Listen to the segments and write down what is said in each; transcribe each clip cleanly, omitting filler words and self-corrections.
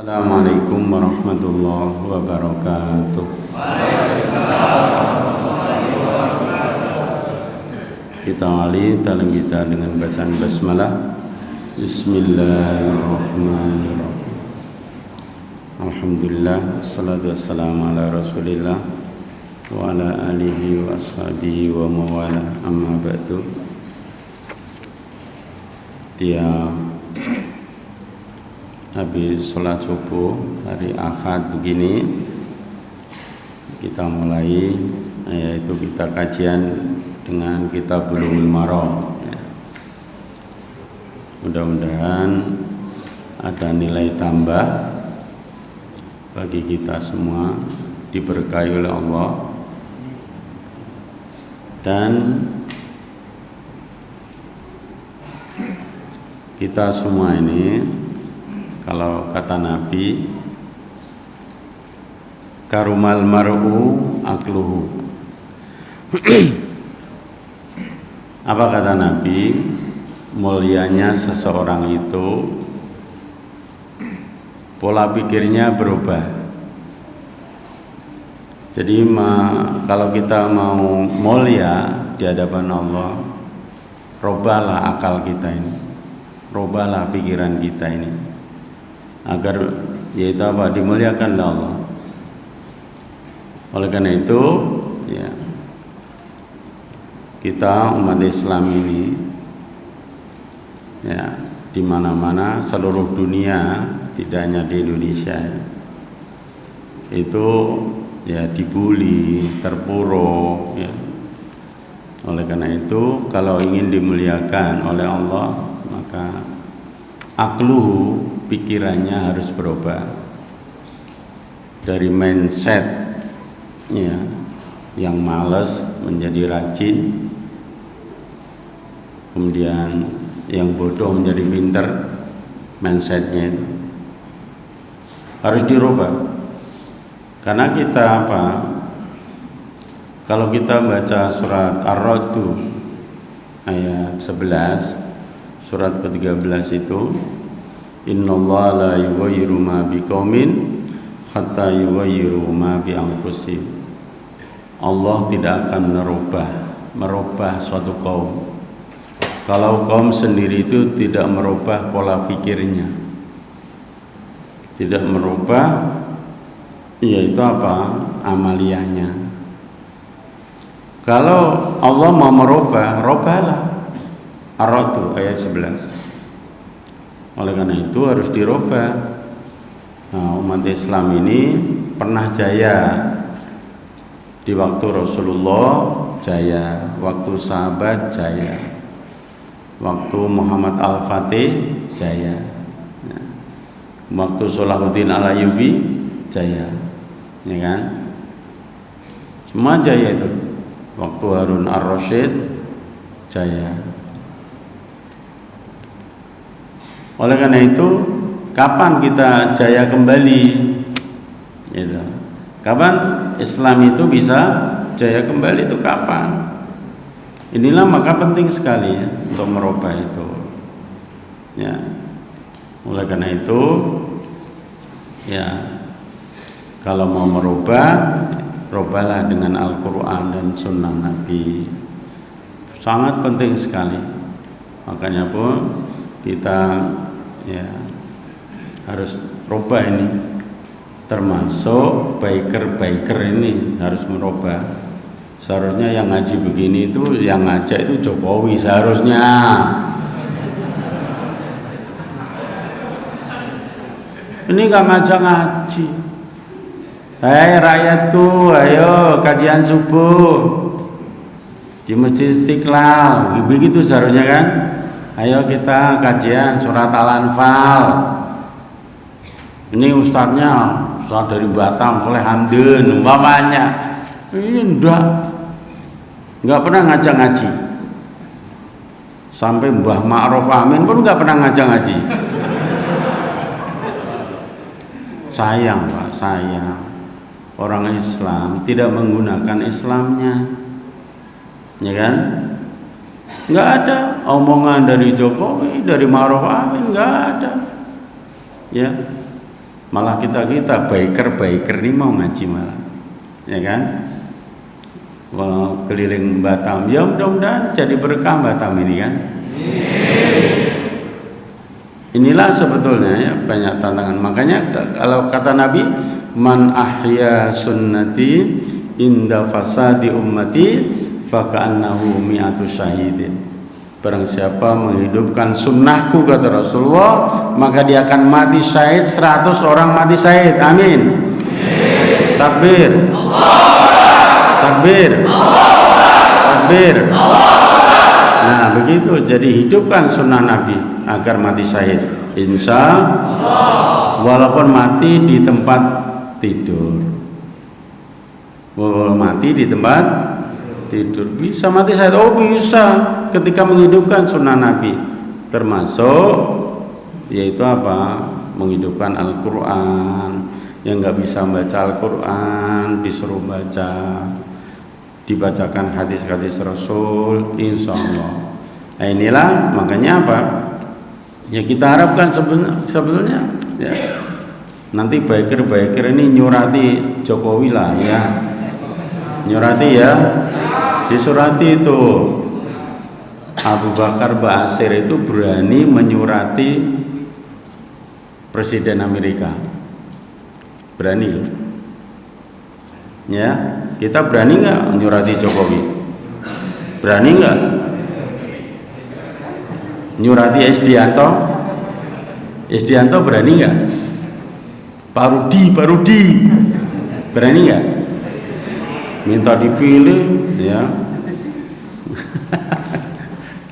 Assalamualaikum warahmatullahi wabarakatuh. Kita awali talim kita dengan bacaan basmalah. Bismillahirrahmanirrahim. Alhamdulillah, salatu wassalamu ala rasulillah wa ala alihi wa ashabihi wa mawala, amma ba'du. Tiap habis sholat subuh hari Ahad begini kita mulai, yaitu kita kajian dengan kitab Bulughul Maram ya. Mudah-mudahan ada nilai tambah bagi kita semua, diberkahi oleh Allah. Dan kita semua ini, kalau kata Nabi, karumal mar'u akluhu. Apa kata Nabi? Mulianya seseorang itu pola pikirnya berubah. Jadi kalau kita mau mulia di hadapan Allah, robalah akal kita ini, robalah pikiran kita ini, agar yaitu apa, dimuliakan oleh Allah. Oleh karena itu ya, kita umat Islam ini ya, di mana-mana seluruh dunia, tidak hanya di Indonesia, itu ya dibuli, terpuruk ya. Oleh karena itu, kalau ingin dimuliakan oleh Allah, maka akluhu, pikirannya harus berubah dari mindset ya, yang malas menjadi rajin, kemudian yang bodoh menjadi pinter. Mindsetnya itu harus dirubah. Karena kita apa? Kalau kita baca surat Ar-Ra'd ayat 11, surat ke-13 itu, innallaha la yughayyiru ma biqaumin hatta yughayyiru ma bi anfusihim. Allah tidak akan merubah suatu kaum kalau kaum sendiri itu tidak merubah pola pikirnya, tidak merubah yaitu apa, amaliyahnya. Kalau Allah mau merubah, robahlah. Ar-Ra'd ayat 11. Oleh karena itu harus dirubah. Nah, umat Islam ini pernah jaya di waktu Rasulullah, jaya waktu sahabat, jaya waktu Muhammad Al-Fatih, jaya waktu Salahuddin Al-Ayyubi, jaya, ya kan? Semua jaya itu. Waktu Harun Ar-Rasyid, jaya. Oleh karena itu, kapan kita jaya kembali? Gitu. Kapan Islam itu bisa jaya kembali, itu kapan? Inilah maka penting sekali ya, untuk merubah itu. Ya. Oleh karena itu, ya, kalau mau merubah, rubahlah dengan Al-Quran dan Sunnah Nabi. Sangat penting sekali. Makanya pun kita ya harus rubah ini, termasuk biker ini harus merubah. Seharusnya yang ngaji begini itu, yang ngajak itu Jokowi seharusnya. Ini gak ngajak ngaji. Hai rakyatku, ayo kajian subuh di Masjid Istiqlal, begitu seharusnya kan? Ayo kita kajian surat Al-Anfal. Ini ustadznya ustadz dari Batam, Soleh Hamdan umpamanya. Ini enggak pernah ngajak ngaji. Sampai Mbah Ma'ruf Amin pun enggak pernah ngajak ngaji. Sayang Pak, sayang. Orang Islam tidak menggunakan Islamnya, ya kan? Enggak ada omongan dari Jokowi, dari Ma'ruf Amin, enggak ada. Ya. Malah kita biker ini mau ngaji malah, ya kan? Keliling Batam, ya mudah-mudahan jadi berkah Batam ini kan. Inilah sebetulnya ya banyak tantangan. Makanya kalau kata Nabi, man ahya sunnati inda fasadi ummati faka'annahu mi'atu syahidin. Barang siapa menghidupkan sunnahku, kata Rasulullah, maka dia akan mati syahid 100 orang mati syahid. Amin. Takbir. Takbir. Takbir. Nah begitu, jadi hidupkan sunnah Nabi agar mati syahid, insya Allah. Walaupun mati di tempat tidur, walaupun mati di tempat tidur bisa mati syahid. Oh bisa, ketika menghidupkan sunnah Nabi, termasuk yaitu apa, menghidupkan Al-Quran. Yang nggak bisa baca Al-Quran disuruh baca, dibacakan hadis-hadis Rasul, insya Allah. Nah inilah makanya apa ya kita harapkan sebetulnya ya, nanti biker ini nyurati Jokowi lah ya, nyurati ya, disurati itu Abu Bakar Basir itu berani menyurati Presiden Amerika, berani loh ya. Kita berani nggak menyurati Jokowi? Berani nggak nyurati Isdianto? Isdianto berani nggak? Pak Rudi berani nggak? Minta dipilih ya.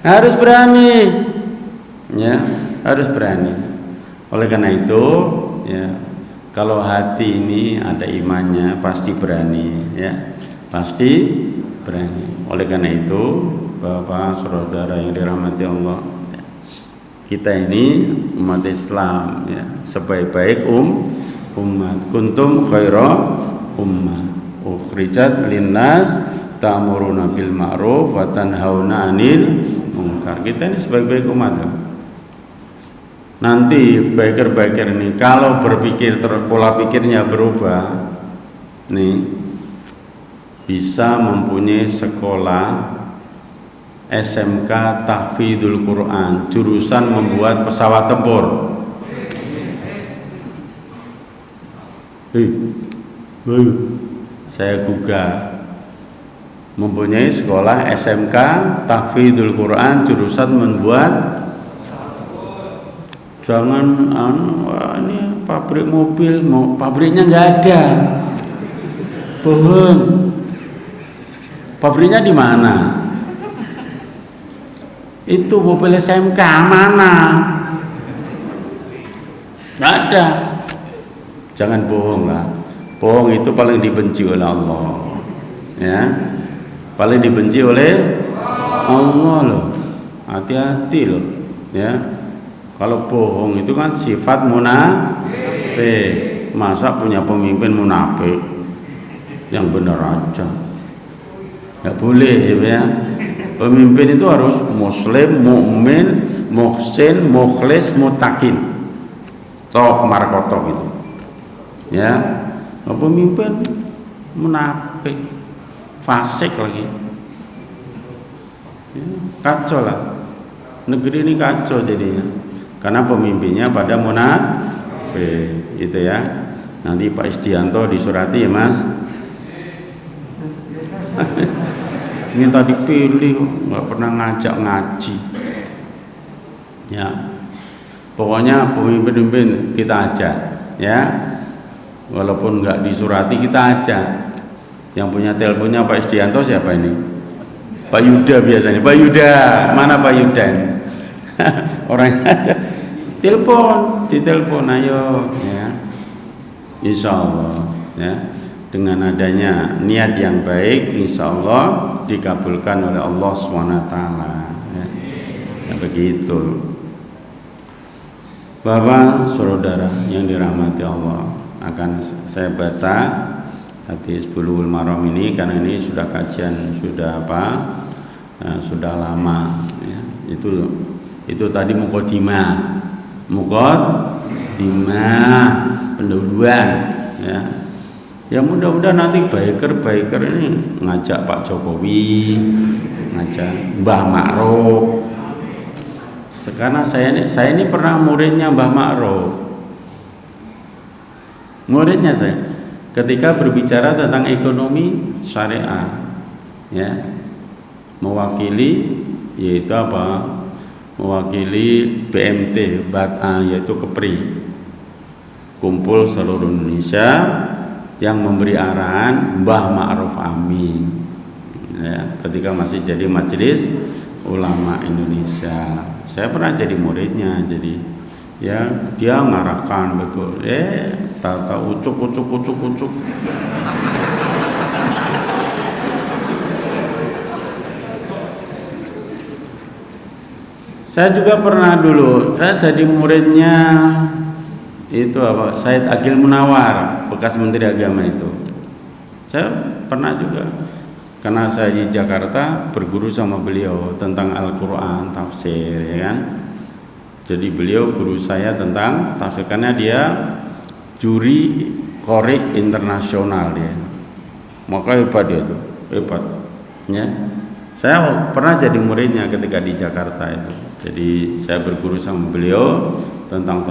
Harus berani ya, harus berani. Oleh karena itu ya, kalau hati ini ada imannya pasti berani ya, pasti berani. Oleh karena itu Bapak saudara yang dirahmati Allah, kita ini umat Islam ya, sebaik-baik umat, kuntum khaira ummah ukhrijat linnas ta'muruna bil ma'ruf wa tanhauna 'anil munkar. Kita ini sebaik-baik umat ya. Nanti biker ini kalau berpikir terus pola pikirnya berubah nih, bisa mempunyai sekolah SMK Tahfidzul Quran jurusan membuat pesawat tempur. Saya gugah, mempunyai sekolah SMK Tahfidzul Quran jurusan membuat. Jangan ini pabrik mobil, pabriknya nggak ada, bohong. Pabriknya di mana? Itu mobil SMK mana? Nggak ada. Jangan bohong lah. Bohong itu paling dibenci oleh Allah, ya, paling dibenci oleh Allah loh. Hati-hati loh, ya. Kalau bohong itu kan sifat munafik. Masa punya pemimpin munafik? Yang benar aja. Nggak boleh ya. Pemimpin itu harus muslim, mukmin, muhsin, mukhlis, mutakin. Tok markotok itu. Ya. Pemimpin munafik, fasik lagi. Ya, kacau lah. Negeri ini kacau jadinya. Karena pemimpinnya pada munafik itu ya. Nanti Pak Isdianto disurati ya Mas. Minta dipilih, nggak pernah ngajak ngaji. Ya, pokoknya pemimpin kita ajak, ya. Walaupun nggak disurati kita ajak. Yang punya teleponnya Pak Isdianto siapa ini? Pak Yuda biasanya. Pak Yuda, mana Pak Yuda? Orang ada. Ditelepon, ayo, ya. Insya Allah, ya. Dengan adanya niat yang baik, insya Allah dikabulkan oleh Allah SWT. Ya, begitu. Bapak, saudara yang dirahmati Allah, akan saya baca hadis Bulughul Maram ini karena ini sudah kajian, sudah sudah lama. Ya. Itu tadi mukadimah. pendahuluan ya. Ya mudah-mudahan nanti biker ini ngajak Pak Jokowi, ngajak Mbah Ma'ruf. Karena saya ini pernah muridnya Mbah Ma'ruf. Muridnya saya ketika berbicara tentang ekonomi syariah ya, mewakili yaitu apa? Mewakili BMT yaitu Kepri, kumpul seluruh Indonesia, yang memberi arahan Mbah Ma'ruf Amin ya, ketika masih jadi Majelis Ulama Indonesia. Saya pernah jadi muridnya, jadi ya dia ngarahkan betul, tata ucuk. Saya juga pernah dulu, saya jadi muridnya itu apa, Said Agil Munawar, bekas Menteri Agama itu. Saya pernah juga, karena saya di Jakarta berguru sama beliau tentang Al-Quran, tafsir ya kan. Jadi beliau guru saya tentang tafsir, karena dia juri Qori internasional ya. Maka hebat dia tuh, hebat ya. Saya pernah jadi muridnya ketika di Jakarta itu. Jadi saya berguru sama beliau tentang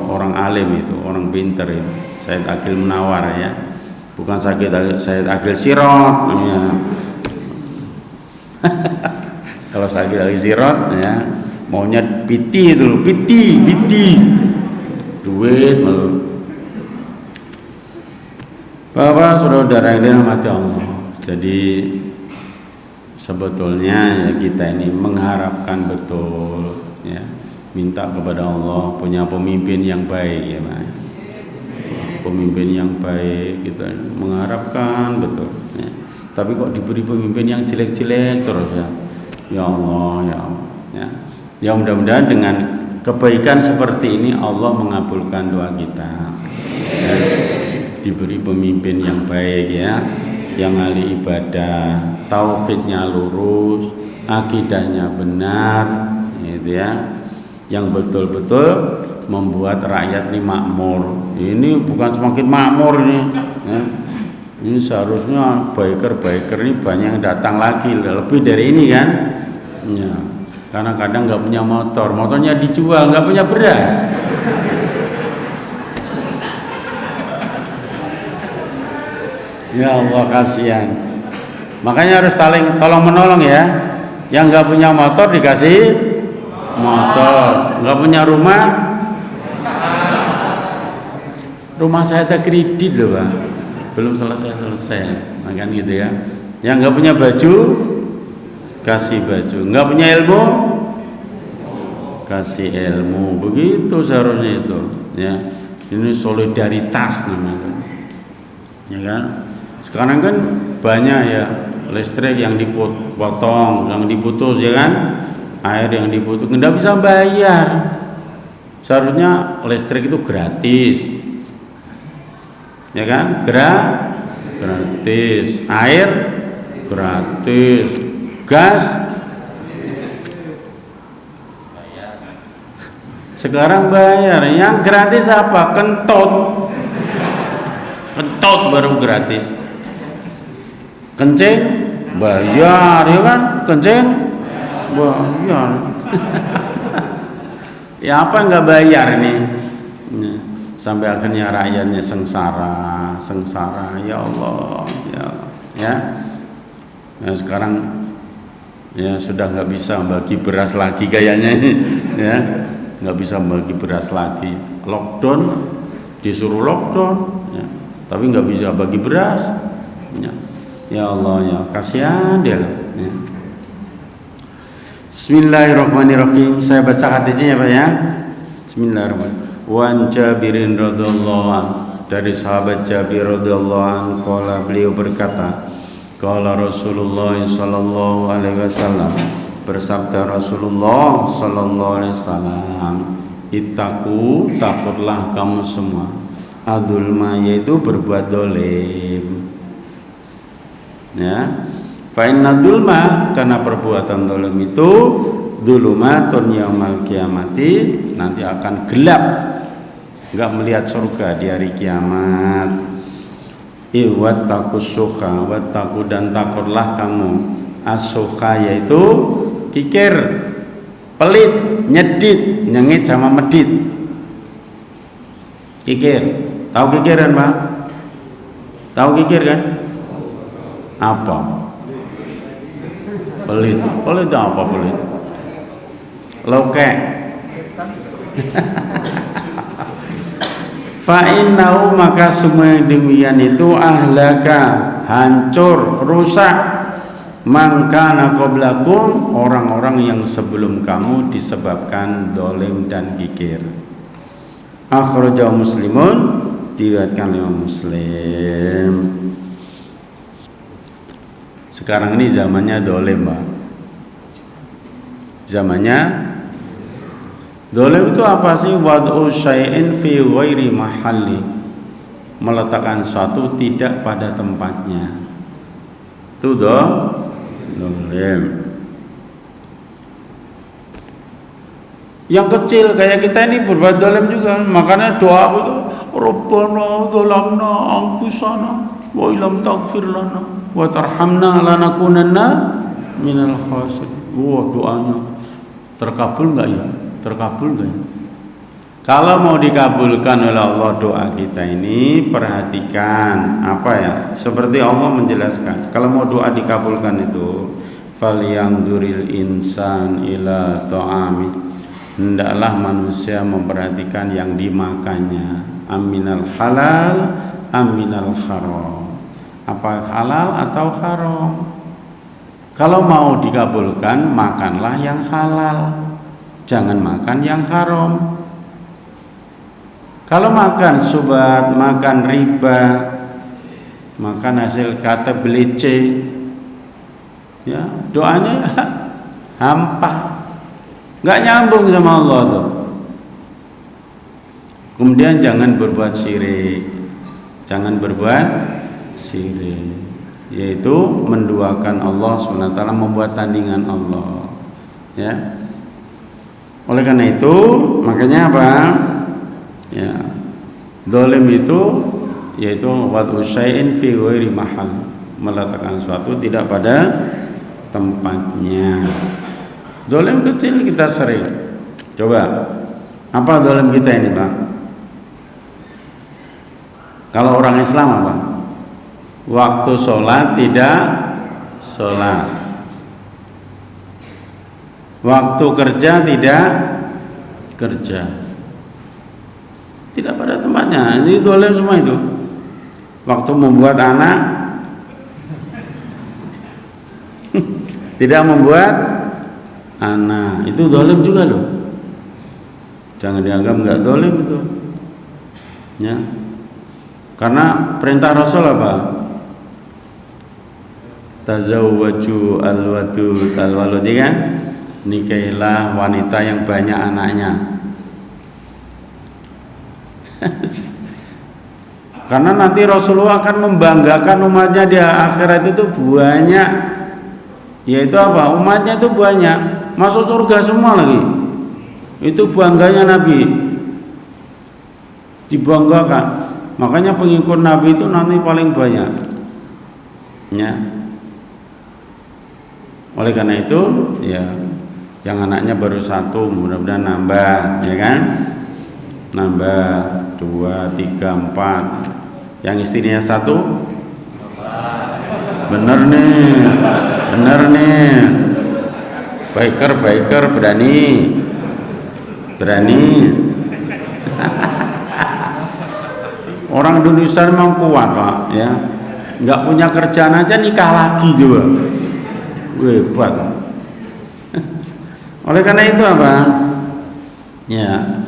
orang alim itu, orang pintar itu, Said Agil Munawar ya, bukan Said Agil Sirot ya. Kalau Said Agil Sirot ya maunya piti itu, piti duit malu. Bapak saudara yang dirahmati Allah, jadi sebetulnya ya kita ini mengharapkan betul ya, minta kepada Allah punya pemimpin yang baik ya Pak. Pemimpin yang baik kita mengharapkan betul ya. Tapi kok diberi pemimpin yang jelek-jelek terus ya. Ya Allah ya. Ya mudah-mudahan dengan kebaikan seperti ini Allah mengabulkan doa kita ya. Diberi pemimpin yang baik ya, yang ahli ibadah, tauhidnya lurus, akidahnya benar gitu ya, yang betul-betul membuat rakyat ini makmur. Ini bukan semakin makmur ini ya. Ini seharusnya biker ini banyak yang datang lagi, lebih dari ini kan ya. Karena kadang nggak punya motornya dijual, nggak punya beras. Ya Allah kasihan. Makanya harus tolong menolong ya. Yang nggak punya motor dikasih motor, nggak punya rumah saya ada kredit loh Pak, belum selesai, makanya gitu ya. Yang nggak punya baju kasih baju, nggak punya ilmu kasih ilmu, begitu seharusnya itu ya. Ini solidaritas namanya ya kan. Sekarang kan banyak ya listrik yang dipotong, yang diputus ya kan, air yang diputus, nggak bisa bayar. Seharusnya listrik itu gratis ya kan, gratis, air gratis, gas sekarang bayar. Yang gratis apa? Kentut baru gratis. Kencing bayar ya kan, kencing bayar. Ya apa nggak bayar ini? Sampai akhirnya rakyatnya sengsara ya Allah ya. Nah sekarang ya sudah nggak bisa bagi beras lagi kayaknya ini ya, nggak bisa bagi beras lagi. Lockdown, disuruh lockdown ya, tapi nggak bisa bagi beras ya. Ya Allah ya, kasihan dia ya. Bismillahirrahmanirrahim. Saya baca hadisnya ya Pak ya. Bismillahirrahmanirrahim. Wan Jabirin radhiyallahu anhu, dari sahabat Jabir radhiyallahu anhu, qala, beliau berkata, qala Rasulullah sallallahu alaihi wasallam, bersabda Rasulullah sallallahu alaihi wasallam, ittaqu, takutlah kamu semua, adulma, yaitu berbuat dolim ya. Fa inna dulma, karena perbuatan dolim itu dulumatun yaumal kiamati, nanti akan gelap nggak melihat surga di hari kiamat. Wattaqus syuha, wattaqu dan takutlah kamu as-syuha, yaitu kikir, pelit, nyedit, nyengit sama medit. Kikir, tahu kikir kan Pak? Tahu kikir kan? Apa? Pelit. Pelit apa pelit? Lokek. Fa'innahu, maka semua demikian itu ahlaka, hancur, rusak, mangkana qablakum, orang-orang yang sebelum kamu disebabkan dolim dan kikir. Akhrajahu Muslimun, diriwayatkan oleh Muslim. Sekarang ini zamannya dolim, Pak. Zamannya dolim itu apa sih? Wad'u syai'in fi ghairi mahalli, meletakkan suatu tidak pada tempatnya. Itu dolim. Yang kecil kayak kita ini berbuat dolim juga. Makanya doa itu Rabbana dzalamna anfusana wa illam taghfir lana wa tarhamna lanakunanna minal khasirin. Wah, doanya terkabul enggak ya? Terkabul enggak ya? Kalau mau dikabulkan oleh Allah doa kita ini, perhatikan apa ya? Seperti Allah menjelaskan, kalau mau doa dikabulkan itu, falyanzuril insan ila ta'ami, hendaklah manusia memperhatikan yang dimakannya, aminal halal aminal haram, apa halal atau haram. Kalau mau dikabulkan, makanlah yang halal, jangan makan yang haram. Kalau makan subat, makan riba, makan hasil kata belece, ya doanya hampa, nggak nyambung sama Allah tuh. Kemudian jangan berbuat syirik, jangan berbuat syirik, yaitu menduakan Allah SWT, membuat tandingan Allah, ya. Oleh karena itu, makanya apa? Ya, dolim itu yaitu wad'u syai'in fi ghairi mahal, meletakkan suatu tidak pada tempatnya. Dolim kecil kita sering. Coba, apa dolim kita ini, Pak? Kalau orang Islam apa? Waktu sholat tidak sholat, waktu kerja tidak kerja, tidak pada tempatnya. Ini dolim semua itu. Waktu membuat anak tidak membuat anak, itu dolim juga loh. Jangan dianggap nggak dolim itu, ya. Karena perintah Rasul apa? Tazawwaju al-wadud al-walud, kan? Nikailah wanita yang banyak anaknya. Karena nanti Rasulullah akan membanggakan umatnya di akhirat itu banyak, yaitu apa? Umatnya itu banyak, masuk surga semua lagi. Itu bangganya Nabi, dibanggakan. Makanya pengikut Nabi itu nanti paling banyak, ya. Oleh karena itu, ya, yang anaknya baru satu, mudah-mudahan nambah, ya kan? Nambah 2, 3, 4. Yang istrinya satu, bener nih. Biker berani. Orang Indonesia memang kuat, Pak, ya. Nggak punya kerjaan aja nikah lagi juga. Hebat. Oleh karena itu apa? Ya,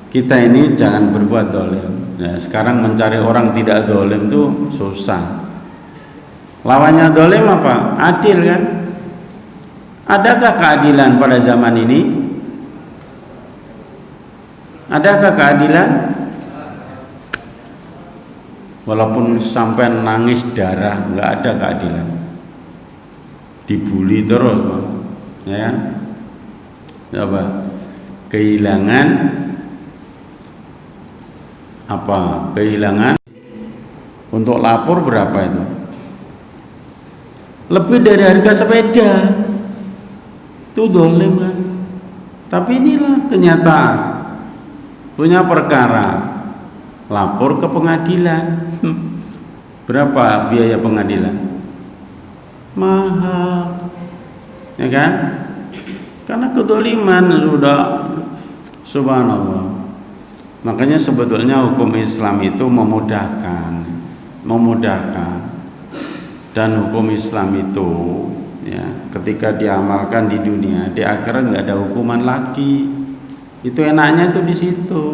kita ini jangan berbuat dolim. Ya, sekarang mencari orang tidak dolim itu susah. Lawannya dolim apa? Adil, kan? Adakah keadilan pada zaman ini? Adakah keadilan? Walaupun sampai nangis darah, nggak ada keadilan. Dibully terus, ya. Coba kehilangan apa? Kehilangan. Untuk lapor berapa itu? Lebih dari harga sepeda. Itu dolim kan? Tapi inilah kenyataan. Punya perkara, lapor ke pengadilan. Berapa biaya pengadilan? Mahal, ya kan? Karena kedoliman sudah, subhanallah. Makanya sebetulnya hukum Islam itu memudahkan, dan hukum Islam itu ya ketika diamalkan di dunia, di akhirat nggak ada hukuman lagi. Itu enaknya itu di situ.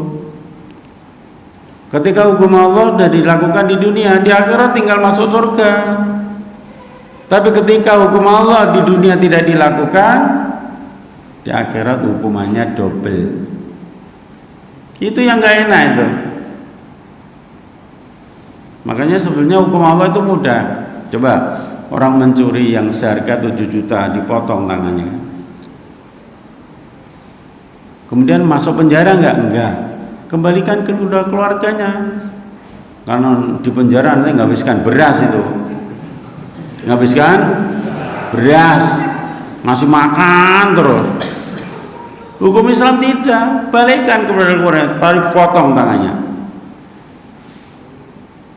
Ketika hukum Allah sudah dilakukan di dunia, di akhirat tinggal masuk surga. Tapi ketika hukum Allah di dunia tidak dilakukan, di akhirat hukumannya double. Itu yang gak enak itu. Makanya sebenarnya hukum Allah itu mudah. Coba orang mencuri yang seharga 7 juta dipotong tangannya. Kemudian masuk penjara enggak? Kembalikan ke keluarganya. Karena di penjara nanti nghabiskan beras itu. Nghabiskan beras, ngasih makan terus. Hukum Islam tidak, balikkan kepada keluarga, tarik potong tangannya.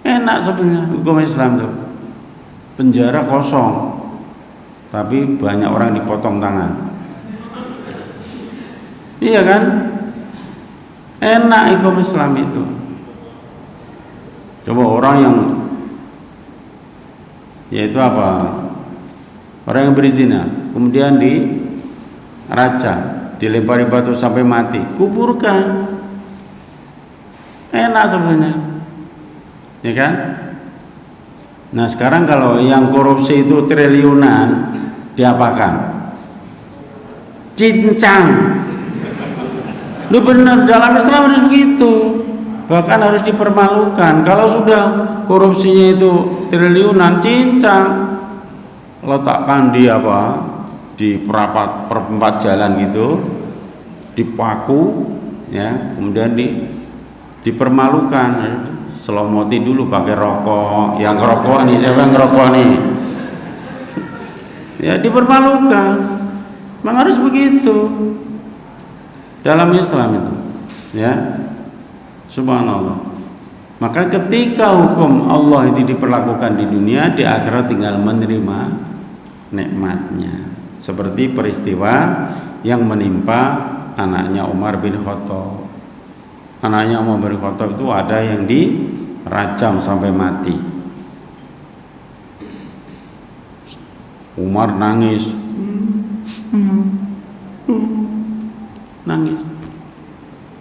Enak sebenarnya hukum Islam tuh. Penjara kosong, tapi banyak orang dipotong tangan. Iya kan? Enak hukum Islam itu. Coba orang yang yaitu apa? Orang yang berzina, kemudian dirajam, dilempari batu sampai mati, kuburkan. Enak sebenarnya, ya kan? Nah sekarang kalau yang korupsi itu triliunan, diapakan? Cincang. Lu benar, dalam Islam harus begitu. Bahkan harus dipermalukan. Kalau sudah korupsinya itu triliunan, cincang, letakkan di apa? Di perempat jalan gitu, dipaku, ya, kemudian dipermalukan. Selomoti dulu pakai rokok. Yang ngerokok nih, siapa yang ngerokok nih? Ya dipermalukan. Memang harus begitu dalam Islam itu, ya. Subhanallah. Maka ketika hukum Allah itu diperlakukan di dunia, di akhirat tinggal menerima nikmatnya. Seperti peristiwa yang menimpa anaknya Umar bin Khattab. Anaknya Umar bin Khattab itu ada yang dirajam sampai mati. Umar nangis. Nangis.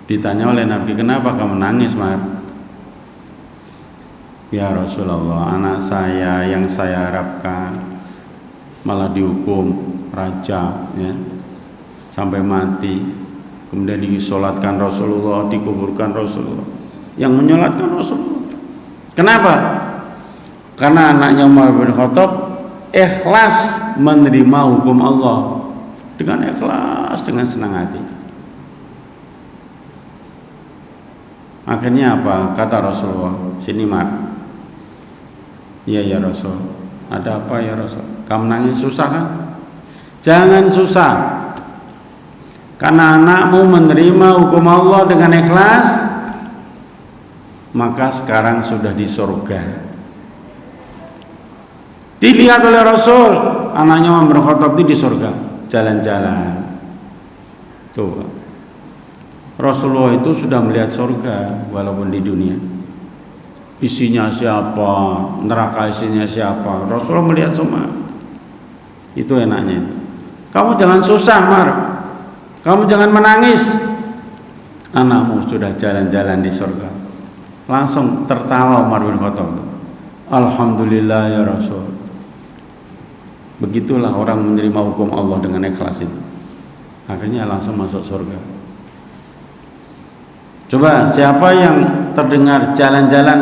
Ditanya oleh Nabi, kenapa kamu nangis, Mar? Ya Rasulullah, anak saya yang saya harapkan malah dihukum rajam, ya, sampai mati. Kemudian disolatkan Rasulullah, dikuburkan Rasulullah. Yang menyolatkan Rasulullah. Kenapa? Karena anaknya Umar bin Khattab ikhlas menerima hukum Allah dengan ikhlas, dengan senang hati. Akhirnya apa? Kata Rasulullah, sini Mar. Iya ya Rasul. Ada apa ya Rasul? Kamu nangis susah kan? Jangan susah. Karena anakmu menerima hukum Allah dengan ikhlas, maka sekarang sudah di surga. Dilihat oleh Rasul, anaknya Umar bin Khattab di surga, jalan-jalan. Tuh. Rasulullah itu sudah melihat surga walaupun di dunia. Isinya siapa, neraka isinya siapa, Rasulullah melihat semua. Itu enaknya. Kamu jangan susah, Mar. Kamu jangan menangis. Anakmu sudah jalan-jalan di surga. Langsung tertawa Umar bin Khattab. Alhamdulillah ya Rasul. Begitulah orang menerima hukum Allah dengan ikhlas itu. Akhirnya langsung masuk surga. Coba siapa yang terdengar jalan-jalan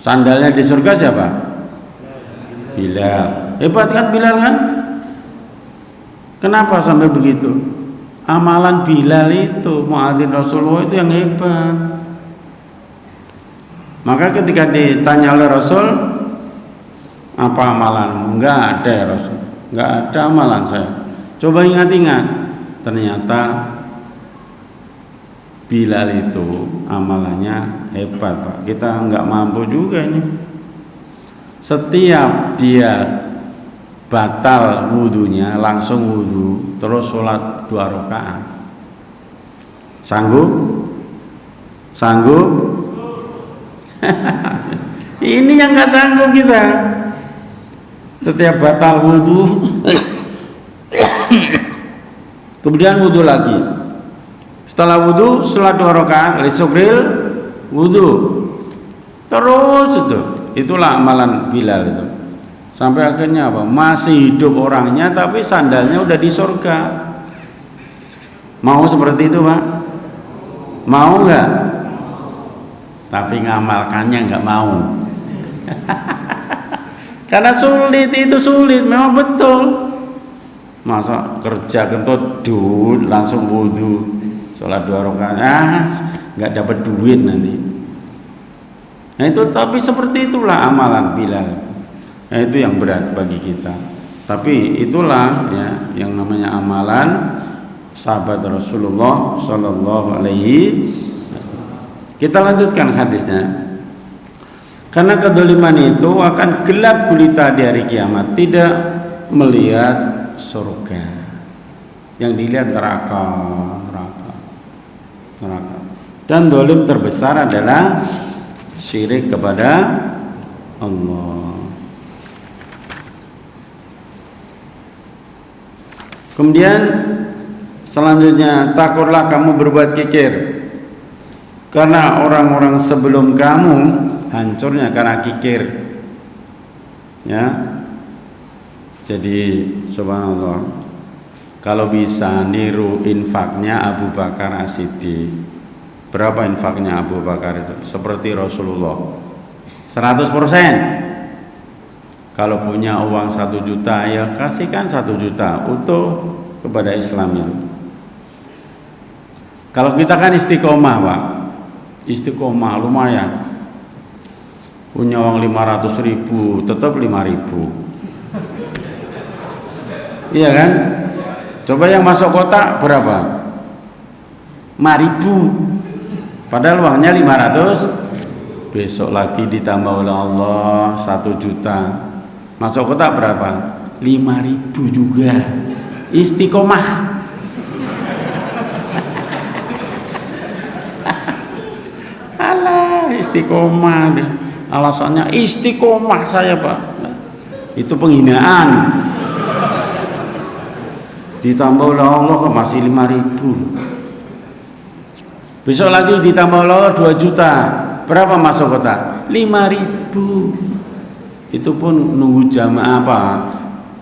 sandalnya di surga siapa? Bilal. Hebat kan Bilal kan? Kenapa sampai begitu? Amalan Bilal itu muadzin Rasulullah itu yang hebat. Maka ketika ditanya oleh Rasul, apa amalan? Enggak ada ya Rasul, enggak ada amalan saya. Coba ingat-ingat, ternyata Bilal itu amalannya hebat Pak. Kita enggak mampu juga ini. Setiap dia batal wudhunya, langsung wudhu, terus sholat 2 rakaat. Sanggup? Sanggup? Ini yang nggak sanggup kita. Setiap batal wudhu, kemudian wudhu lagi. Setelah wudhu, sholat 2 rakaat, Sugril wudhu, terus itu. Itulah amalan Bilal itu. Sampai akhirnya apa? Masih hidup orangnya, tapi sandalnya udah di surga. Mau seperti itu Pak? Mau nggak? Tapi ngamalkannya nggak mau. Karena sulit, itu sulit, memang betul. Masa kerja kentut langsung wudhu, sholat 2 rakaat, nggak dapat duit nanti. Nah itu, tapi seperti itulah amalan Bilal. Nah itu yang berat bagi kita. Tapi itulah ya yang namanya amalan sahabat Rasulullah Sallallahu Alaihi Wasallam. Kita lanjutkan hadisnya. Karena kedoliman itu akan gelap gulita di hari kiamat, tidak melihat surga. Yang dilihat neraka. Dan dolim terbesar adalah syirik kepada Allah. Kemudian selanjutnya, takutlah kamu berbuat kikir, karena orang-orang sebelum kamu hancurnya karena kikir. Ya. Jadi subhanallah, kalau bisa niru infaknya Abu Bakar As-Siddiq. Berapa infaknya Abu Bakar itu? Seperti Rasulullah 100%. Kalau punya uang 1 juta, ya kasihkan 1 juta utuh kepada Islam itu. Kalau kita kan istiqomah Pak, istiqomah lumayan. Punya uang 500.000, tetap 5.000. Iya kan? Coba yang masuk kotak berapa? 5.000. Padahal uangnya 500. Besok lagi ditambah oleh Allah 1 juta. Masuk kotak berapa? 5.000 juga. Istiqomah. Alah, istiqomah. Alasannya istiqomah saya Pak. Itu penghinaan. Ditambah oleh Allah masih 5.000. Besok lagi ditambah oleh Allah 2 juta. Berapa masuk kotak? 5.000. Itu pun nunggu jamaah apa?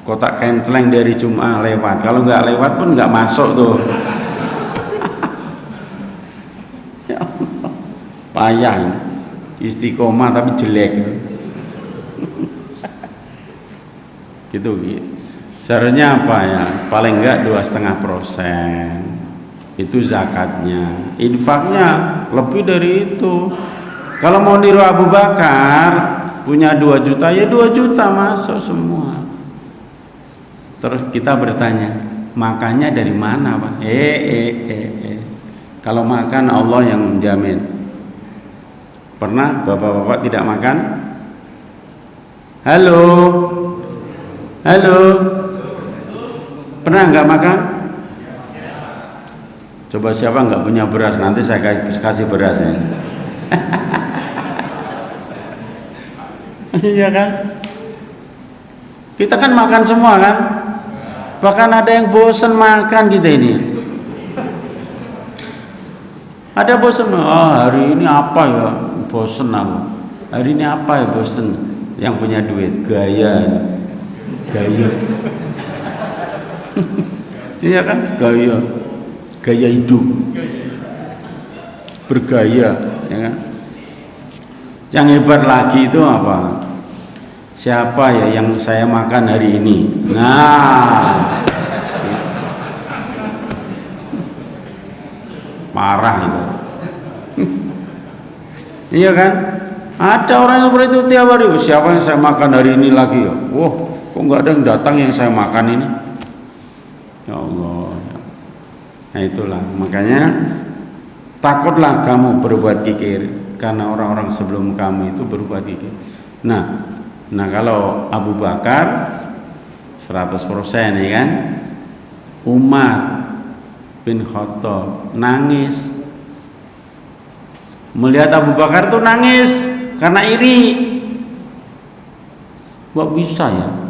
Kotak kenceleng dari Jumat lewat. Kalau nggak lewat pun nggak masuk tuh. Ya Allah, payah ini. Istiqomah tapi jelek. Gitu. Seharusnya apa ya? Paling nggak 2,5%. Itu zakatnya. Infaknya lebih dari itu. Kalau mau niru Abu Bakar, punya 2 juta, ya 2 juta masuk semua. Terus kita bertanya, makannya dari mana Pak? Kalau makan Allah yang menjamin. Pernah bapak-bapak tidak makan? Halo? Halo? Pernah nggak makan? Coba siapa nggak punya beras, nanti saya kasih berasnya. Iya kan? Kita kan makan semua kan? Bahkan ada yang bosan makan kita ini. Ada bosan, hari ini apa ya? Bosan aku. Hari ini apa ya bosan? Yang punya duit, gaya. Iya kan? Gaya hidup. Bergaya, ya kan? Yang hebat lagi itu apa? Siapa ya yang saya makan hari ini? Nah, marah itu. Iya kan? Ada orang yang seperti itu tiap hari. Siapa yang saya makan hari ini lagi ya? Wah, kok nggak ada yang datang yang saya makan ini? Ya Allah. Nah itulah makanya takutlah kamu berbuat kikir karena orang-orang sebelum kamu itu berbuat kikir. Nah kalau Abu Bakar 100% ya kan, Umar bin Khattab nangis melihat Abu Bakar tuh nangis karena iri. Kok bisa ya?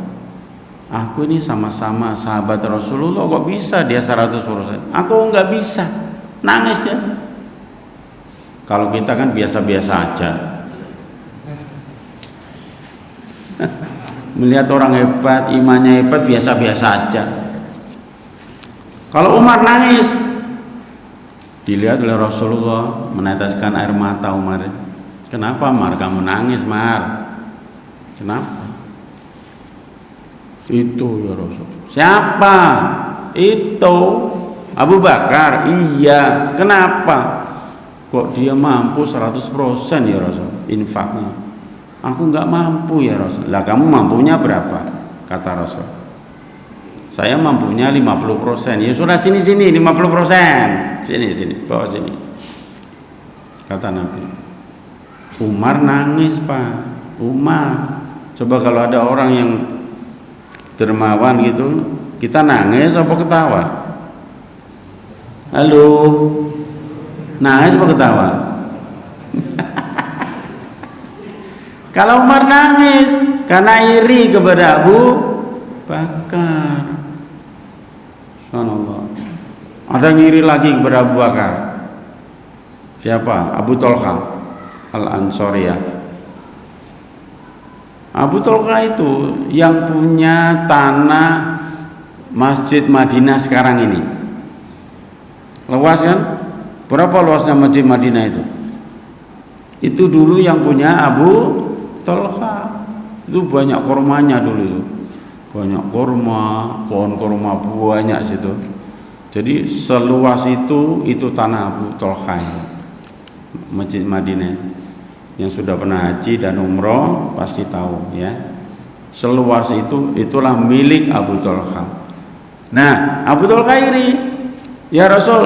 Aku ini sama-sama sahabat Rasulullah, kok bisa dia 100%? Aku nggak bisa. Nangis dia. Kalau kita kan biasa-biasa aja. Melihat orang hebat, imannya hebat, biasa-biasa aja. Kalau Umar nangis, dilihat oleh Rasulullah, meneteskan air mata Umar. Kenapa Umar kamu nangis, Umar? Kenapa? Itu ya Rasul. Siapa? Itu Abu Bakar. Iya. Kenapa? Kok dia mampu 100% ya Rasul infaknya? Aku nggak mampu ya Rasul. Lah kamu mampunya berapa? Kata Rasul. Saya mampunya 50%. Ya sudah sini 50%. Sini bawa sini. Kata Nabi. Umar nangis, Pak. Umar. Coba kalau ada orang yang dermawan gitu, kita nangis apa ketawa? Halo, nangis apa ketawa? Kalau Umar nangis karena iri kepada Abu Bakar. Subhanallah. Ada yang iri lagi kepada Abu Bakar. Siapa? Abu Tolha Al-Ansariyah. Abu Tolha itu yang punya tanah Masjid Madinah sekarang ini. Luas kan? Berapa luasnya Masjid Madinah itu? Itu dulu yang punya Abu Tolha. Itu banyak kormanya dulu itu. Banyak korma, pohon korma banyak situ. Jadi seluas itu tanah Abu Tolha itu. Masjid Madinah. Yang sudah pernah haji dan umroh pasti tahu ya. Seluas itulah milik Abu Tolha. Nah, Abu Tolha iri. Ya Rasul,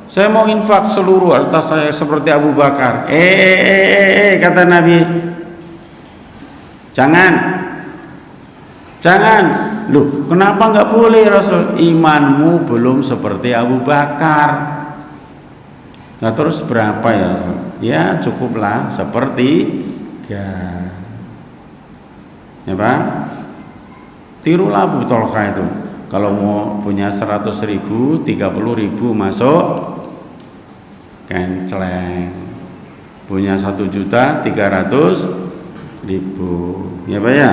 saya mau infak seluruh harta saya seperti Abu Bakar. Kata Nabi. Jangan. Loh, kenapa nggak boleh Rasul? Imanmu belum seperti Abu Bakar. Nah terus berapa ya? Ya cukuplah sepertiga. Ya Pak, tirulah Abu Tolha itu. Kalau mau punya 100.000, 30.000 masuk kenceleng. Punya 1.300.000, ya Pak ya,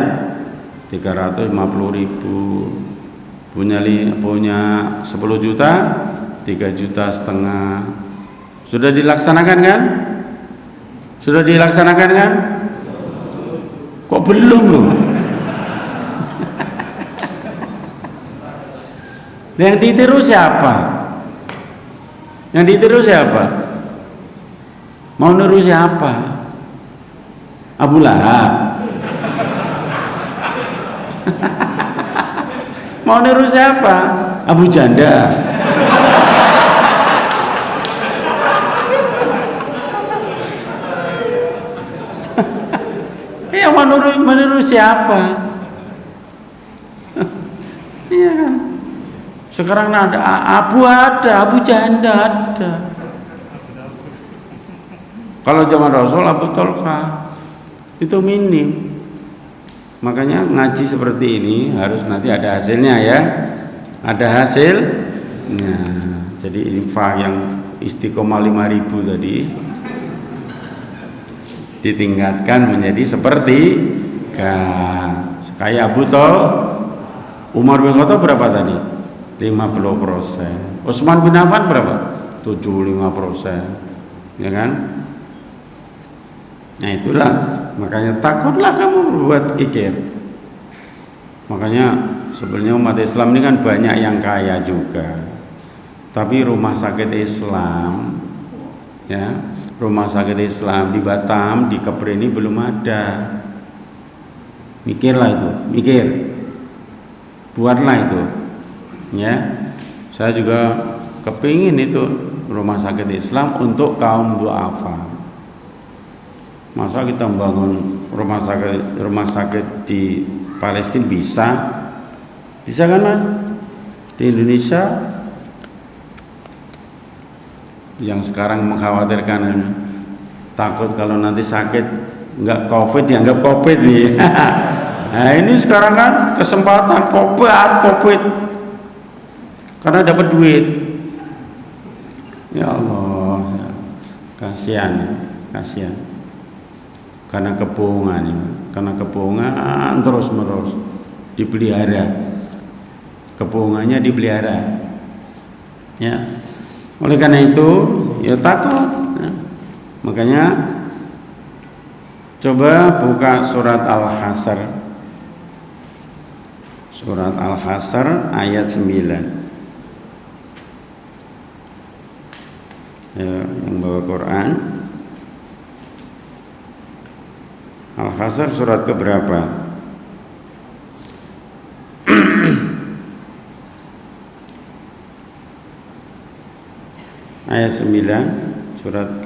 350.000. Punya 10 juta, 3,5 juta. Sudah dilaksanakan kan? Kok belum loh? Yang ditiru siapa? Mau niru siapa? Abu Lahab. Mau niru siapa? Abu Janda. Menurut siapa? Iya kan? Sekarang ada Abu Janda ada. Kalau zaman Rasul Abu Tolha itu minim. Makanya ngaji seperti ini harus nanti ada hasilnya ya. Ada hasil. Nah, jadi infak yang istiqomah 5.000 tadi ditingkatkan menjadi seperti kayak Abu Umar bin Khattab berapa tadi? 50%. Utsman bin Affan berapa? 75%. Ya kan? Nah itulah, makanya takutlah kamu berbuat kikir. Makanya sebenarnya umat Islam ini kan banyak yang kaya juga. Tapi rumah sakit Islam ya rumah sakit Islam di Batam, di Kepri ini belum ada. Mikirlah itu, mikir, buatlah itu, ya. Saya juga kepingin itu rumah sakit Islam untuk kaum duafa. Masa kita membangun rumah sakit di Palestina bisa kan Mas? Di Indonesia yang sekarang mengkhawatirkan, takut kalau nanti sakit nggak COVID dianggap COVID nih. Nah ini sekarang kan kesempatan COVID karena dapat duit. Ya Allah, kasihan karena kebohongan terus menerus dipelihara, kebohongannya dipelihara, ya. Oleh karena itu ya takut, ya. Makanya coba buka surat Al-Hasr ayat 9. Ya, yang bawa Quran, Al-Hasr surat keberapa? Ayat 9, surat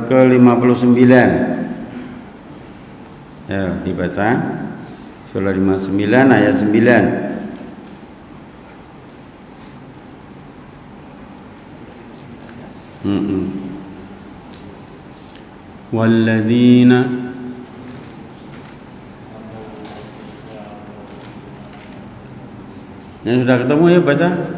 ke-59. Ya, dibaca. Surah 59 ayat 9. Walladzina yang sudah ketemu ya baca.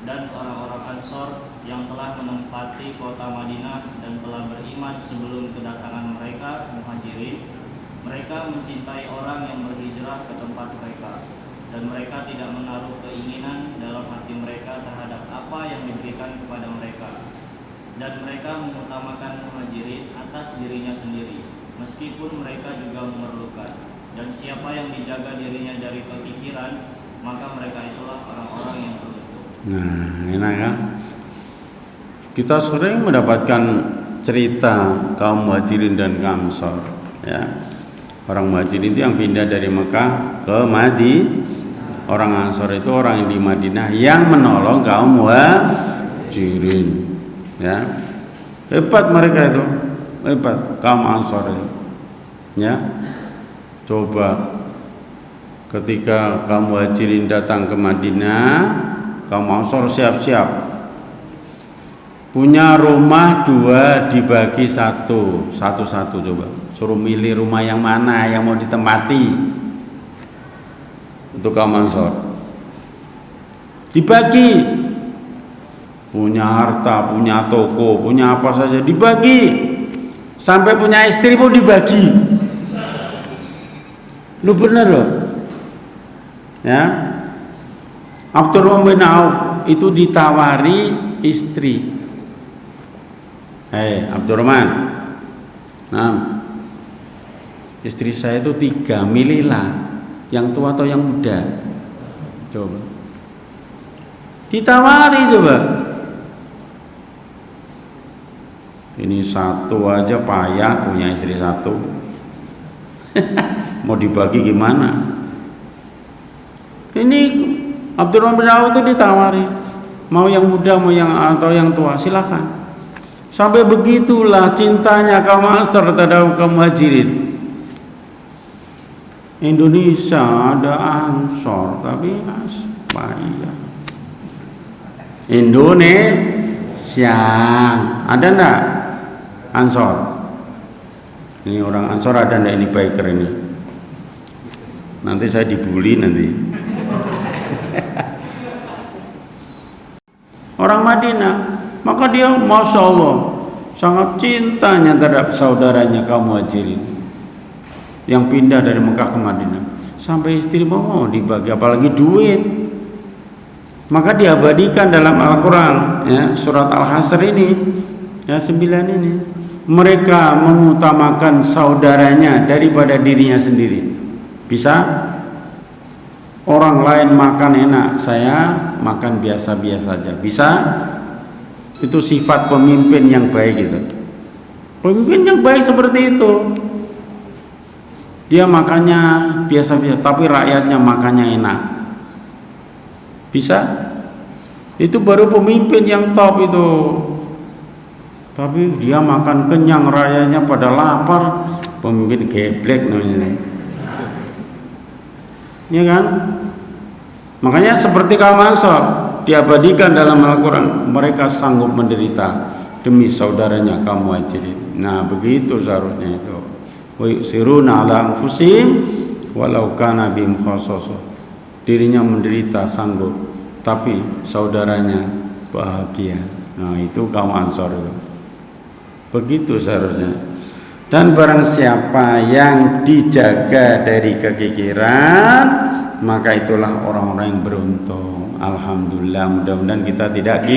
Dan orang-orang Ansor yang telah menempati kota Madinah dan telah beriman sebelum kedatangan mereka Muhajirin, mereka mencintai orang yang berhijrah ke tempat mereka, dan mereka tidak menaruh keinginan dalam hati mereka terhadap apa yang diberikan kepada mereka, dan mereka mengutamakan Muhajirin atas dirinya sendiri meskipun mereka juga memerlukan. Dan siapa yang dijaga dirinya dari kekikiran, maka mereka itulah orang-orang yang beruntung. Nah, enak kan? Kita sering mendapatkan cerita kaum Muhajirin dan kaum Ansor, ya. Orang Muhajirin itu yang pindah dari Mekah ke Madinah. Orang Ansor itu orang yang di Madinah yang menolong kaum Muhajirin, ya. Hebat mereka itu, hebat kaum Ansor itu, ya. Coba ketika kaum Muhajirin datang ke Madinah, kaum Ansor siap-siap punya rumah 2 dibagi satu, coba suruh milih rumah yang mana yang mau ditempati untuk kaum Ansor, dibagi, punya harta, punya toko, punya apa saja dibagi, sampai punya istri pun dibagi. Lu bener loh, ya. Abdurrahman bin Auf itu ditawari istri. Abdurrahman, nah, istri saya itu 3, milihlah yang tua atau yang muda. Coba ditawari, coba. Ini satu aja payah punya istri satu. Mau dibagi gimana? Ini Abdurrahman bin Auf itu ditawari, mau yang muda, mau yang atau yang tua, silakan. Sampai begitulah cintanya kaum Ansor terhadap kaum Muhajirin. Indonesia ada Ansor, tapi payah. Indonesia ada enggak Ansor? Ini orang Ansor ada enggak ini biker ini? Nanti saya dibully nanti. orang Madinah. Maka dia Masya Allah sangat cintanya terhadap saudaranya kaum Muhajirin yang pindah dari Mekah ke Madinah. Sampai istri mau dibagi, apalagi duit. Maka diabadikan dalam Al-Quran, ya, surat Al-Hasr ini, ya 9 ini. Mereka mengutamakan saudaranya daripada dirinya sendiri. Bisa? Orang lain makan enak, saya makan biasa-biasa saja. Bisa? Itu sifat pemimpin yang baik itu. Pemimpin yang baik seperti itu. Dia makannya biasa-biasa, tapi rakyatnya makannya enak. Bisa? Itu baru pemimpin yang top itu. Tapi dia makan kenyang, rakyatnya pada lapar. Pemimpin geblek namanya. Ya kan? Makanya seperti kaum Ansor diabadikan dalam Al-Quran, mereka sanggup menderita demi saudaranya kaum Muhajirin. Nah, begitu seharusnya itu. Wa yusiruna ala anfusihim walau kana bihim khassasah. Dirinya menderita sanggup, tapi saudaranya bahagia. Nah, itu kaum Ansor itu. Begitu seharusnya. Dan barang siapa yang dijaga dari kekikiran, maka itulah orang-orang yang beruntung. Alhamdulillah, mudah-mudahan kita tidak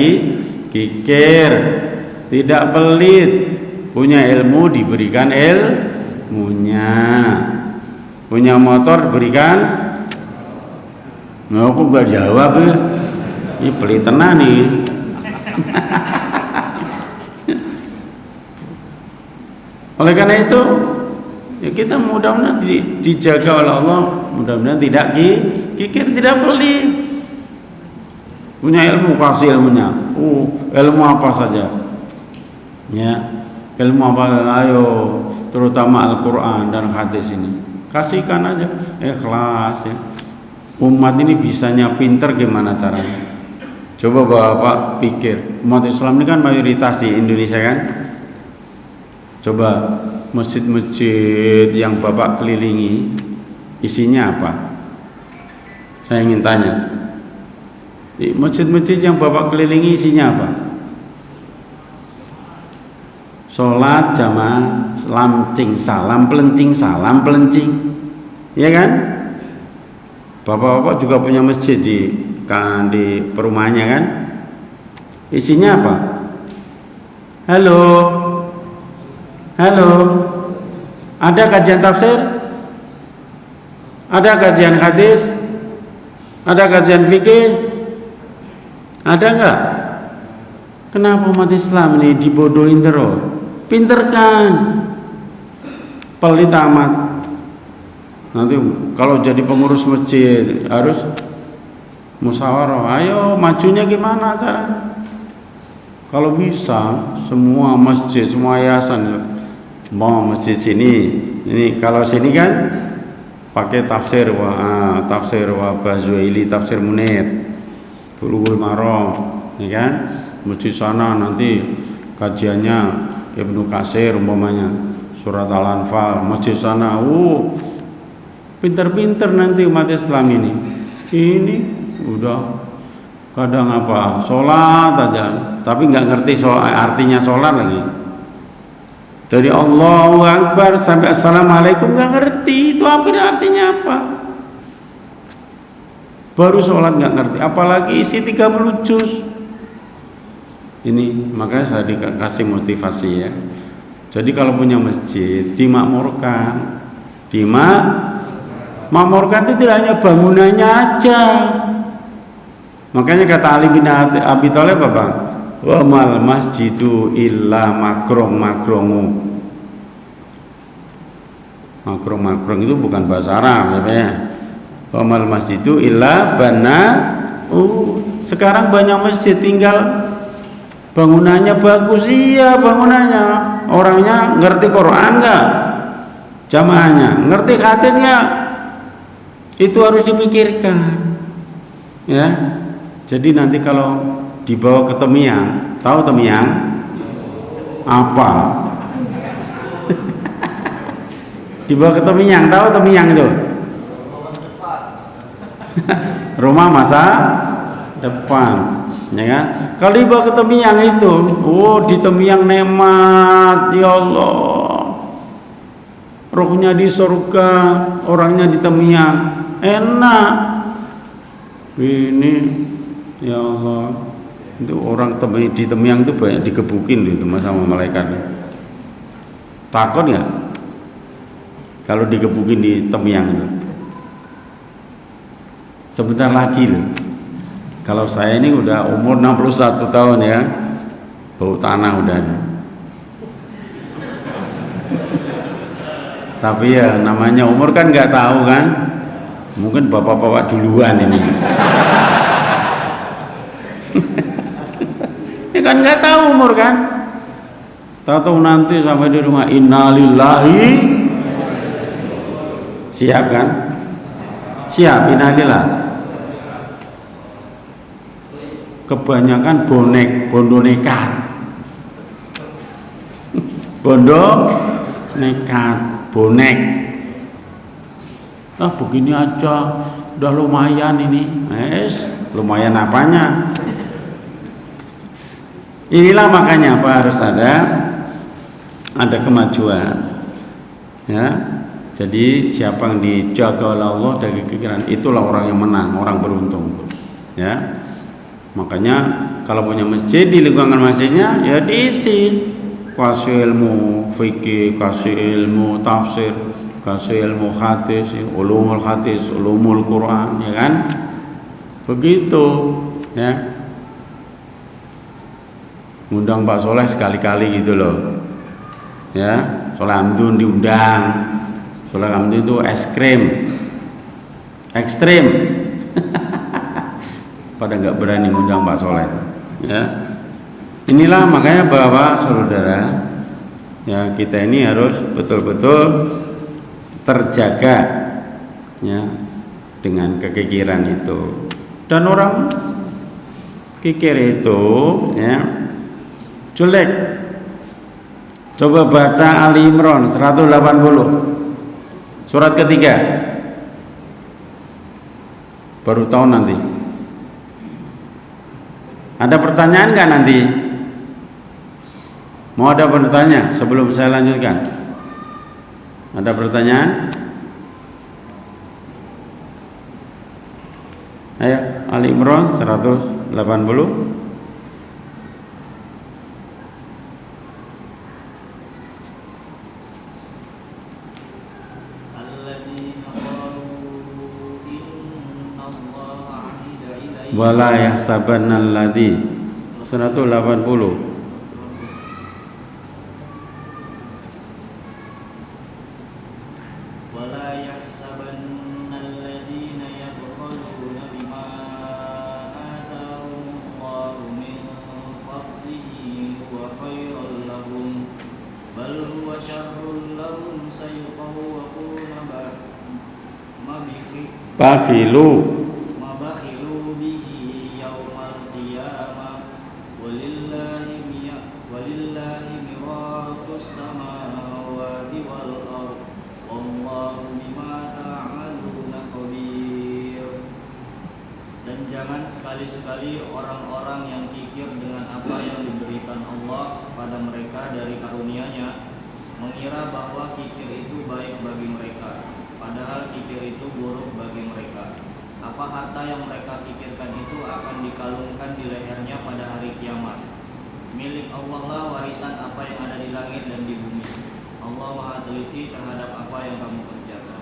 kikir, tidak pelit, punya ilmu diberikan ilmunya, punya motor berikan. Nah, aku gak jawab ya. Ini pelit tenan nih. Oleh karena itu, ya kita mudah-mudahan dijaga oleh Allah, mudah-mudahan tidak kikir, tidak pelit. Punya ilmu, kasih ilmunya. Ilmu apa saja? Ya, ilmu apa? Ayo, terutama Al-Quran dan hadis ini. Kasihkan aja, ikhlas ya. Umat ini bisanya pinter gimana caranya? Coba Bapak pikir, umat Islam ini kan mayoritas di Indonesia kan? Coba masjid-masjid yang Bapak kelilingi isinya apa? Saya ingin tanya. Masjid-masjid yang Bapak kelilingi isinya apa? Sholat jamaah, salam pelencing, ya kan? Bapak-bapak juga punya masjid di perumahannya kan? Isinya apa? Halo, ada kajian tafsir? Ada kajian hadis? Ada kajian fikih? Ada enggak? Kenapa umat Islam ini dibodohin terus? Pinterkan, pelit amat. Nanti kalau jadi pengurus masjid harus musyawarah. Ayo majunya gimana cara? Kalau bisa semua masjid, semua yayasan mau masjid sini, ini kalau sini kan pakai tafsir Bazuili, tafsir Munir, Bulughul Maram, ya kan? Masjid sana nanti kajiannya Ibnu Katsir umpamanya, surat Al-Anfal, masjid sana, pinter-pinter nanti umat Islam ini. Ini udah kadang apa? Sholat aja, tapi nggak ngerti artinya sholat lagi. Dari Allahu Akbar sampai Assalamualaikum nggak ngerti itu artinya apa. Baru sholat nggak ngerti, apalagi isi 30 juz. Ini makanya saya dikasih motivasi ya. Jadi kalau punya masjid dimakmurkan. Makmurkan itu tidak hanya bangunannya aja. Makanya kata Ali bin Abi Thalib apa? Wa mal masjidu illa makrum. Makrum itu bukan bahasa Arab ya. Wa mal masjidu illa bana. Sekarang banyak masjid tinggal bangunannya bagus, iya bangunannya. Orangnya ngerti Quran enggak? Jamaahnya ngerti hadis enggak? Itu harus dipikirkan. Ya. Jadi nanti kalau dibawa ke Temiang, tahu Temiang? Apa? Dibawa ke Temiang, tahu Temiang itu? Rumah masa depan. ya kan? Kalau dibawa ke Temiang itu, di Temiang nikmat, ya Allah. Rohnya di surga, orangnya di Temiang, enak. Ini, ya Allah, itu orang di Temiang itu banyak digebukin itu sama malaikat. Takut nggak? Kalau digebukin di Temiang itu? Sebentar lagi loh. Kalau saya ini udah umur 61 tahun ya, bau tanah udah. Tapi ya namanya umur kan nggak tahu kan, mungkin bapak-bapak duluan ini. Ya kan nggak tahu umur kan. Tahu nanti sampai di rumah innalillahi, siap kan? Siap innalillah. Kebanyakan bondo nekat. Bondo nekat, bonek. Begini aja, udah lumayan ini. Lumayan apanya? Inilah makanya harus ada kemajuan. Ya. Jadi siapa yang dijaga oleh Allah dari kekiran, itulah orang yang menang, orang beruntung. Ya. Makanya kalau punya masjid, di lingkungan masjidnya ya diisi, kasih ilmu fikih, kasih ilmu tafsir, kasih ilmu hadis, ulumul hadis, ulumul Quran, ya kan? Begitu, ya. Ngundang Pak Soleh sekali-kali gitu loh. Ya, Soleh Hamdun diundang. Soleh Hamdun itu es krim. Ekstrim. Pada nggak berani ngundang Pak Soleh. Ya. Inilah makanya bahwa saudara, ya kita ini harus betul-betul terjaga ya dengan kekikiran itu. Dan orang kikir itu ya jelek. Coba baca Ali Imran 180 surat ketiga, baru tahu nanti. Ada pertanyaan nggak nanti? Mau ada bertanya sebelum saya lanjutkan? Ada pertanyaan? Ayo, Ali Imran 180. Wala yahsabanna alladzi 180. Bakhilu bihi yaumal qiyamah walillahi mirathus samawati wal ardh wallahu bima ta'maluna khabir. Dan jangan sekali-sekali orang-orang yang kikir dengan apa yang diberikan Allah pada mereka dari karunia-Nya mengira bahwa kikir itu baik bagi mereka, padahal kikir itu buruk bagi mereka. Apa harta yang mereka kikirkan itu akan dikalungkan di lehernya pada hari kiamat. Milik Allah lah warisan apa yang ada di langit dan di bumi. Allah Maha teliti terhadap apa yang kamu kerjakan.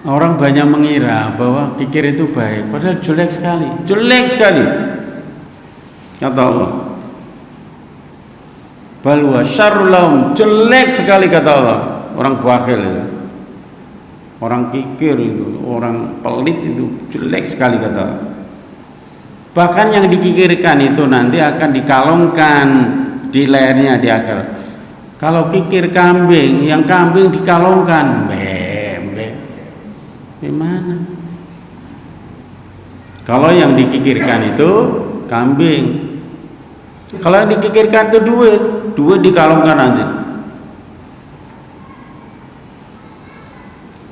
Orang banyak mengira bahwa kikir itu baik, padahal jelek sekali. Jelek sekali, kata Allah. Bal wa syarrul lahum, jelek sekali kata Allah. Orang bakhil itu, orang kikir itu, orang pelit itu jelek sekali kata Allah. Bahkan yang dikikirkan itu nanti akan dikalungkan di lehernya di akhirat. Kalau kikir kambing, yang kambing dikalungkan, gimana? Kalau yang dikikirkan itu kambing, kalau yang dikikirkan itu duit dikalungkan nanti.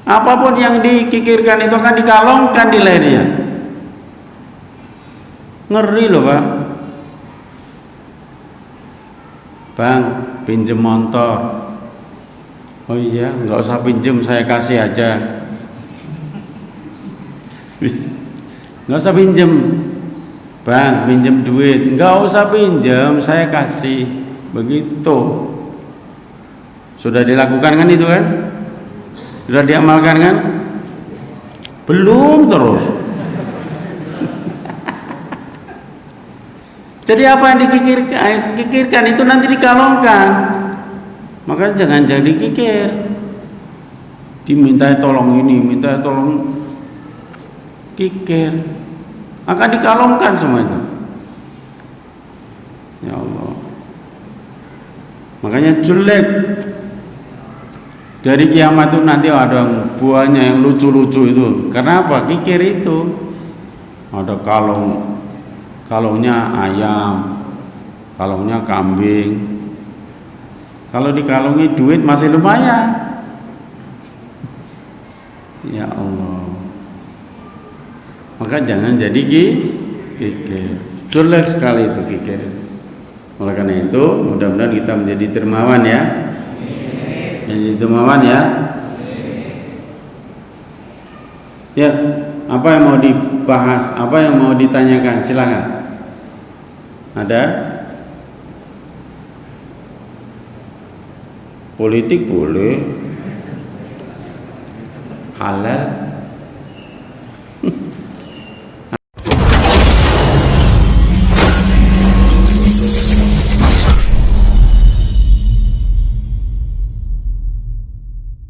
Apapun yang dikikirkan itu akan dikalungkan di lehernya. Ngeri loh Pak. Bang, pinjem motor. Oh iya, nggak usah pinjem, saya kasih aja. Nggak usah pinjem. Bang, pinjem duit. Nggak usah pinjem, saya kasih. Begitu. Sudah dilakukan kan itu kan? Sudah diamalkan kan? Belum terus. Jadi apa yang dikikirkan itu nanti dikalongkan. Makanya jangan jadi kikir. Diminta tolong ini, minta tolong kikir. Akan dikalongkan semua itu. Ya Allah. Makanya jelek. Dari kiamat itu nanti ada buahnya yang lucu-lucu itu. Karena apa? Kikir itu. Ada kalungnya ayam, kalungnya kambing. Kalau dikalungi duit masih lumayan. Ya Allah. Maka jangan jadi kikir. Jelek sekali itu kikir. Oleh karena itu, mudah-mudahan kita menjadi dermawan ya. Menjadi dermawan ya. Ya, apa yang mau dibahas, apa yang mau ditanyakan, silakan. Ada? Politik boleh, halal